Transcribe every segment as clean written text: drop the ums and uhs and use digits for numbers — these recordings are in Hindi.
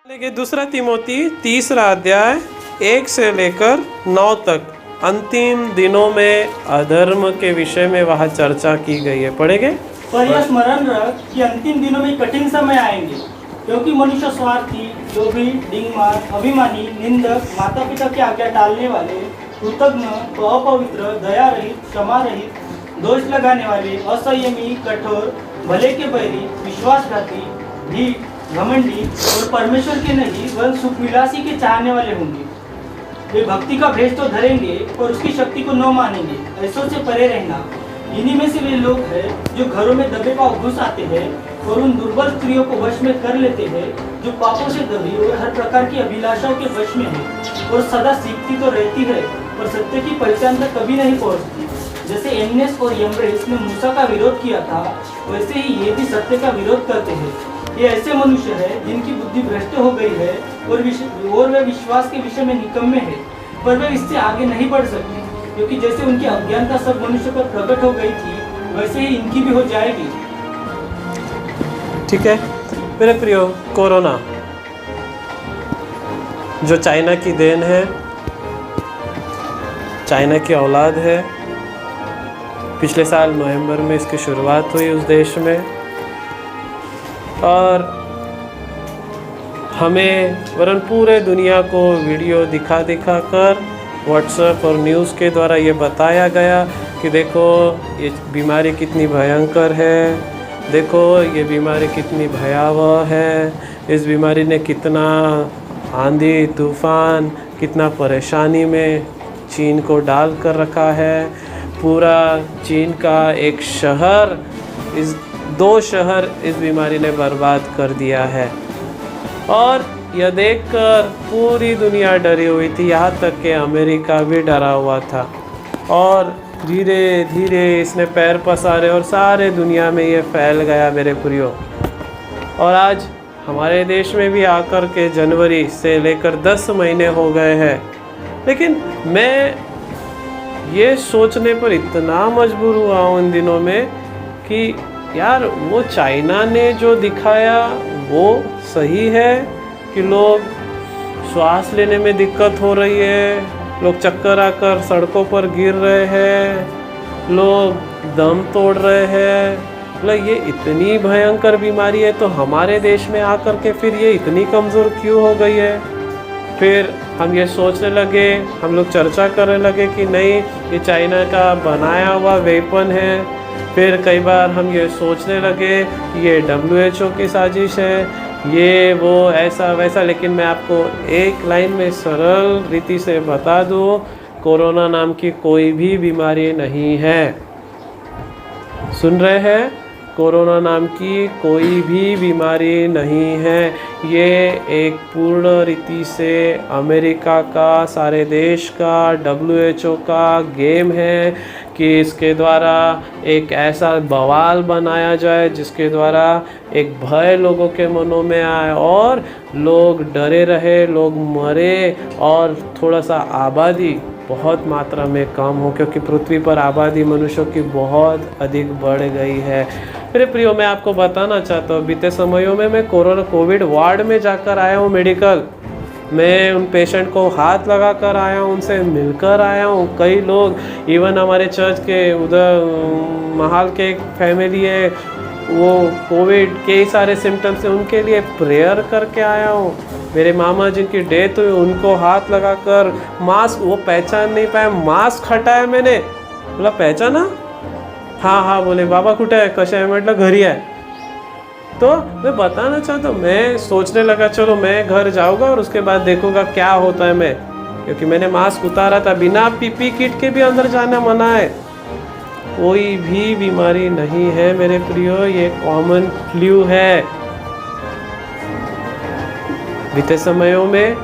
लेकिन दूसरा तिमोथी 3 अध्याय 1 से लेकर 9 तक अंतिम दिनों में अधर्म के विषय में वहाँ चर्चा की गई है। पढ़ेंगे। पर यह स्मरण रख कि अंतिम दिनों में कठिन समय आएंगे, क्योंकि मनुष्य स्वार्थी, लोभी, डिंगमार, अभिमानी, निंदक, माता पिता की आज्ञा टालने वाले, कृतज्ञ, अपवित्र, दया रहित, क्षमा रहित, दोष लगाने वाले, असंयमी, कठोर, भले के बैरी, विश्वासघाती, ढीठ, घमंडी और परमेश्वर के नहीं वरन सुखविलासी के चाहने वाले होंगे। वे भक्ति का भेष तो धरेंगे पर उसकी शक्ति को न मानेंगे। ऐसों से परे रहना। इन्हीं में से वे लोग हैं जो घरों में दबे पांव घुस आते हैं और उन दुर्बल स्त्रियों को वश में कर लेते हैं, जो पापों से दबी और हर प्रकार की अभिलाषाओं के वश में है और सदा सीखती तो रहती है पर सत्य की पहचान तक कभी नहीं पहुँचती। जैसे एनियस और यम्ब्रेस ने मूसा का विरोध किया था, वैसे ही ये भी सत्य का विरोध करते हैं। ये ऐसे मनुष्य हैं जिनकी बुद्धि भ्रष्ट हो गई है और वे विश्वास के विषय में निकम्मे हैं, पर वे इससे आगे नहीं बढ़ सकते, क्योंकि जैसे उनकी अज्ञानता सब मनुष्य पर प्रकट हो गई थी, वैसे ही इनकी भी हो जाएगी। ठीक है मेरे प्रियो, कोरोना जो चाइना की देन है, चाइना की औलाद है। पिछले साल नवंबर में इसकी शुरुआत हुई उस देश में, और हमें वरन पूरे दुनिया को वीडियो दिखा कर व्हाट्सएप और न्यूज़ के द्वारा ये बताया गया कि देखो ये बीमारी कितनी भयंकर है, देखो ये बीमारी कितनी भयावह है, इस बीमारी ने कितना आंधी तूफान, कितना परेशानी में चीन को डाल कर रखा है। पूरा चीन का एक शहर, इस 2 शहर इस बीमारी ने बर्बाद कर दिया है। और यह देखकर पूरी दुनिया डरी हुई थी, यहाँ तक कि अमेरिका भी डरा हुआ था। और धीरे धीरे इसने पैर पसारे और सारे दुनिया में ये फैल गया मेरे प्रियो। और आज हमारे देश में भी आकर के जनवरी से लेकर 10 महीने हो गए हैं। लेकिन मैं ये सोचने पर इतना मजबूर हुआ हूँ इन दिनों में कि यार वो चाइना ने जो दिखाया वो सही है कि लोग श्वास लेने में दिक्कत हो रही है, लोग चक्कर आकर सड़कों पर गिर रहे हैं, लोग दम तोड़ रहे हैं, मतलब ये इतनी भयंकर बीमारी है, तो हमारे देश में आकर के फिर ये इतनी कमज़ोर क्यों हो गई है। फिर हम ये सोचने लगे, हम लोग चर्चा करने लगे कि नहीं ये चाइना का बनाया हुआ वेपन है। फिर कई बार हम ये सोचने लगे कि ये WHO की साजिश है, ये वो ऐसा वैसा। लेकिन मैं आपको एक लाइन में सरल रीति से बता दूँ, कोरोना नाम की कोई भी बीमारी नहीं है। सुन रहे हैं? कोरोना नाम की कोई भी बीमारी नहीं है। ये एक पूर्ण रीति से अमेरिका का, सारे देश का, WHO का गेम है कि इसके द्वारा एक ऐसा बवाल बनाया जाए जिसके द्वारा एक भय लोगों के मनों में आए और लोग डरे रहे, लोग मरे और थोड़ा सा आबादी बहुत मात्रा में कम हो, क्योंकि पृथ्वी पर आबादी मनुष्यों की बहुत अधिक बढ़ गई है। मेरे प्रियो, मैं आपको बताना चाहता हूँ, बीते समयों में मैं कोविड वार्ड में जाकर आया हूँ मेडिकल। मैं उन पेशेंट को हाथ लगा कर आया हूँ, उनसे मिलकर आया हूँ। कई लोग, इवन हमारे चर्च के उधर महाल के एक फैमिली है, वो कोविड के सारे सिम्टम्स हैं, उनके लिए प्रेयर करके आया हूँ। मेरे मामा जिनकी डेथ हुई उनको हाथ लगाकर मास्क, वो पहचान नहीं पाया, मास्क हटाया मैंने। बोला पहचाना? हाँ बोले बाबा कुठे आहे, कशा आहे? म्हटलं घरी आहे। तो मैं बताना चाहता हूँ, मैं सोचने लगा चलो मैं घर जाऊँगा और उसके बाद देखूँगा क्या होता है मैं, क्योंकि मैंने मास्क उतारा था। बिना पीपी किट के भी अंदर जाना मना है। कोई भी बीमारी नहीं है मेरे प्रियो, ये कॉमन फ्लू है। बीते समयों में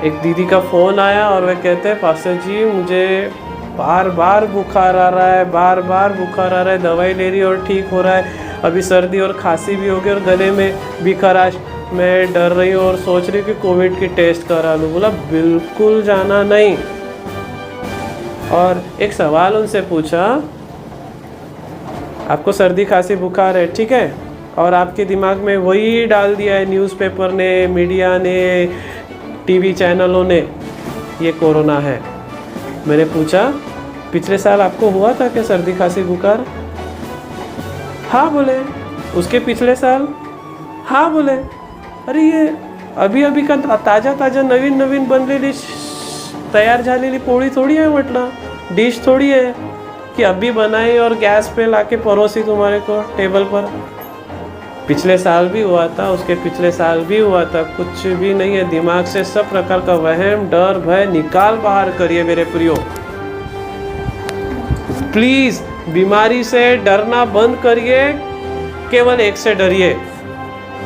एक दीदी का फ़ोन आया और वे कहते हैं पास्टर जी मुझे बार बार बुखार आ रहा है, बार बार बुखार आ रहा है, दवाई ले रही और ठीक हो रहा है, अभी सर्दी और खांसी भी हो गई और गले में भी खराश। मैं डर रही हूँ और सोच रही हूँ कि कोविड की टेस्ट करा लूँ। बोला बिल्कुल जाना नहीं। और एक सवाल उनसे पूछा, आपको सर्दी खांसी बुखार है, ठीक है, और आपके दिमाग में वही डाल दिया है न्यूज़पेपर ने, मीडिया ने, टीवी चैनलों ने, ये कोरोना है। मैंने पूछा पिछले साल आपको हुआ था क्या सर्दी खांसी बुखार? हाँ बोले। उसके पिछले साल? हाँ बोले। अरे ये अभी अभी का ताजा नवीन नवीन बनलेली तयार झालेली पोळी थोड़ी है, म्हटलं डिश थोड़ी है कि अभी बनाई और गैस पे लाके परोसी तुम्हारे को टेबल पर। पिछले साल भी हुआ था, उसके पिछले साल भी हुआ था, कुछ भी नहीं है। दिमाग से सब प्रकार का वहम, डर, भय निकाल बाहर करिए मेरे प्रियो। प्लीज बीमारी से डरना बंद करिए, केवल एक से डरिए,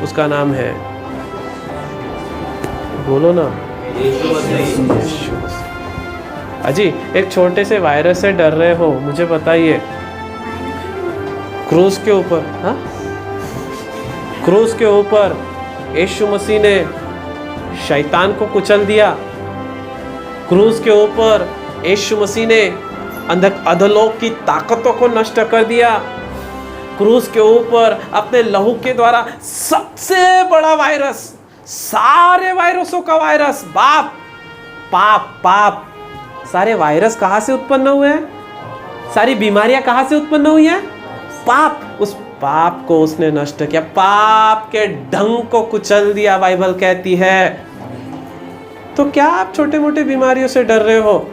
उसका नाम है, बोलो ना, अजी। एक छोटे से वायरस से डर रहे हो, मुझे बताइए। क्रूज के ऊपर, हाँ, क्रूज के ऊपर यीशु मसीह ने शैतान को कुचल दिया। क्रूज के ऊपर यीशु मसीह ने अधोलोक की ताकतों को नष्ट कर दिया। क्रूज के ऊपर अपने लहू के द्वारा सबसे बड़ा वायरस, सारे वायरसों का वायरस, पाप, सारे वायरस कहाँ से उत्पन्न हुए हैं? सारी बीमारियां कहाँ से उत्पन्न हुई हैं? पाप। उस पाप को उसने नष्ट किया, पाप के ढंग को कुचल दिया, बाइबल कहती है। तो क्या आप छोटे मोटे बीमारियों से डर रहे हो?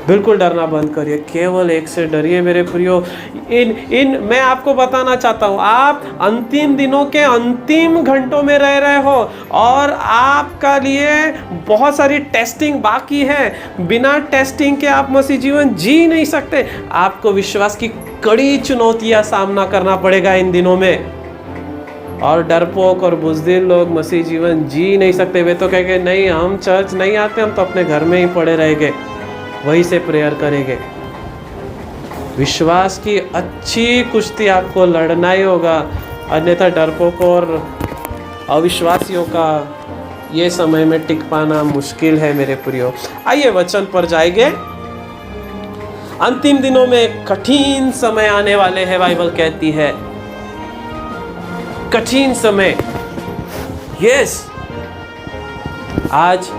बिल्कुल डरना बंद करिए, केवल एक से डरिए मेरे प्रियो। मैं आपको बताना चाहता हूँ, आप अंतिम दिनों के अंतिम घंटों में रह रहे हो और आपका लिए बहुत सारी टेस्टिंग बाकी है। बिना टेस्टिंग के आप मसीह जीवन जी नहीं सकते। आपको विश्वास की कड़ी चुनौतियां सामना करना पड़ेगा इन दिनों में। और डरपोक और बुज़दिल लोग मसीह जीवन जी नहीं सकते। वे तो कहेंगे नहीं, हम चर्च नहीं आते, हम तो अपने घर में ही पड़े रहेंगे, वहीं से प्रेयर करेंगे। विश्वास की अच्छी कुश्ती आपको लड़ना ही होगा, अन्यथा डरपोक और अविश्वासियों का ये समय में टिक पाना मुश्किल है मेरे प्रियो। आइए वचन पर जाएंगे। अंतिम दिनों में कठिन समय आने वाले हैं, बाइबल कहती है, कठिन समय। यस, आज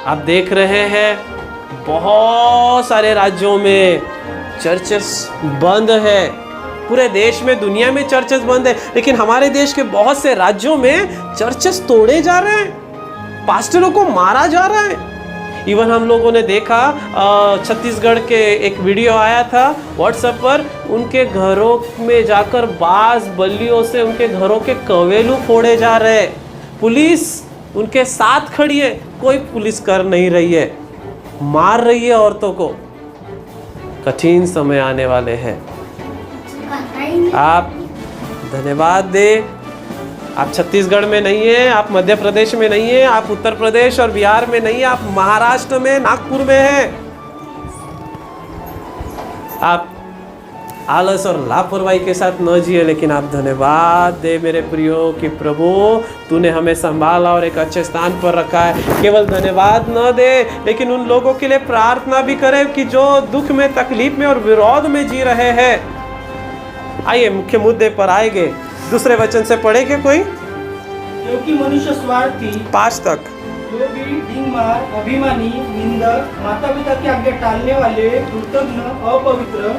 आप देख रहे हैं बहुत सारे राज्यों में चर्चेस बंद है। पूरे देश में, दुनिया में चर्चेस बंद है, लेकिन हमारे देश के बहुत से राज्यों में चर्चेस तोड़े जा रहे हैं, पास्टरों को मारा जा रहा है। इवन हम लोगों ने देखा छत्तीसगढ़ के एक वीडियो आया था व्हाट्सएप पर, उनके घरों में जाकर बाज बल्लियों से उनके घरों के कवेलू फोड़े जा रहे हैं। पुलिस उनके साथ खड़ी है, कोई पुलिस कर नहीं रही है, मार रही है औरतों को। कठिन समय आने वाले हैं। आप धन्यवाद दे, आप छत्तीसगढ़ में नहीं है, आप मध्य प्रदेश में नहीं है, आप उत्तर प्रदेश और बिहार में नहीं है, आप महाराष्ट्र में, नागपुर में है। आप आलस और लापरवाही के साथ न जिए, लेकिन आप धन्यवाद दे मेरे प्रियो कि प्रभु तूने हमें संभाला और एक अच्छे स्थान पर रखा है। केवल धन्यवाद न दे, लेकिन उन लोगों के लिए प्रार्थना भी करे कि जो दुख में, तकलीफ में और विरोध में जी रहे हैं। आइए मुख्य मुद्दे पर आएंगे। दूसरे वचन से पढ़ेंगे कोई? क्योंकि मनुष्य स्वार्थी, 5 तक, जो भी डींगमार, अभिमानी, निंदक, माता पिता की आज्ञा टालने वाले, कृतज्ञ, अपवित्र,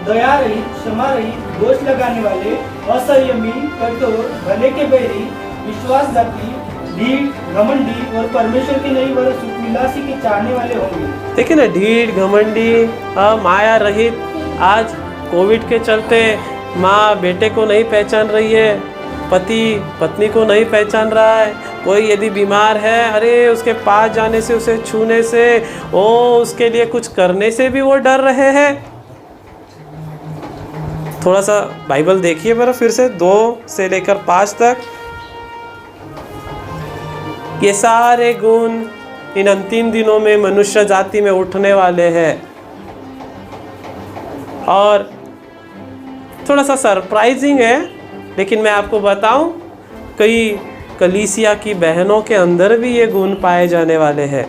दया रहित, क्षमा रहित, दोष लगाने वाले, असंयमी, कठोर, भले के बैरी, विश्वासघाती, ढीठ, घमंडी और परमेश्वर के नहीं वर सुखविलासी के चाहने वाले होंगे। देखिए ना, ढीठ, घमंडी, माया रहित। आज कोविड के चलते माँ बेटे को नहीं पहचान रही है, पति पत्नी को नहीं पहचान रहा है। कोई यदि बीमार है, अरे उसके पास जाने से, उसे छूने से, उसके लिए कुछ करने से भी वो डर रहे हैं। थोड़ा सा बाइबल देखिए बरा फिर से, 2 से लेकर 5 तक। ये सारे गुण इन अंतिम दिनों में मनुष्य जाति में उठने वाले हैं। और थोड़ा सा सरप्राइजिंग है, लेकिन मैं आपको बताऊं, कई कलीसिया की बहनों के अंदर भी ये गुण पाए जाने वाले हैं।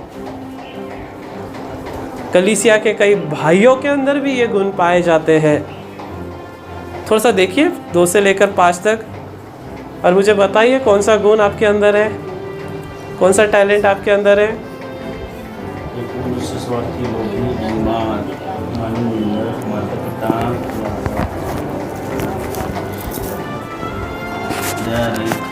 कलीसिया के कई भाइयों के अंदर भी ये गुण पाए जाते हैं। थोड़ा सा देखिए 2 से लेकर 5 तक और मुझे बताइए कौन सा गुण आपके अंदर है, कौन सा टैलेंट आपके अंदर है। एक मनुष्य स्वार्थी, लोभी, बीमार, निंदक, माता पिता, दया रहित,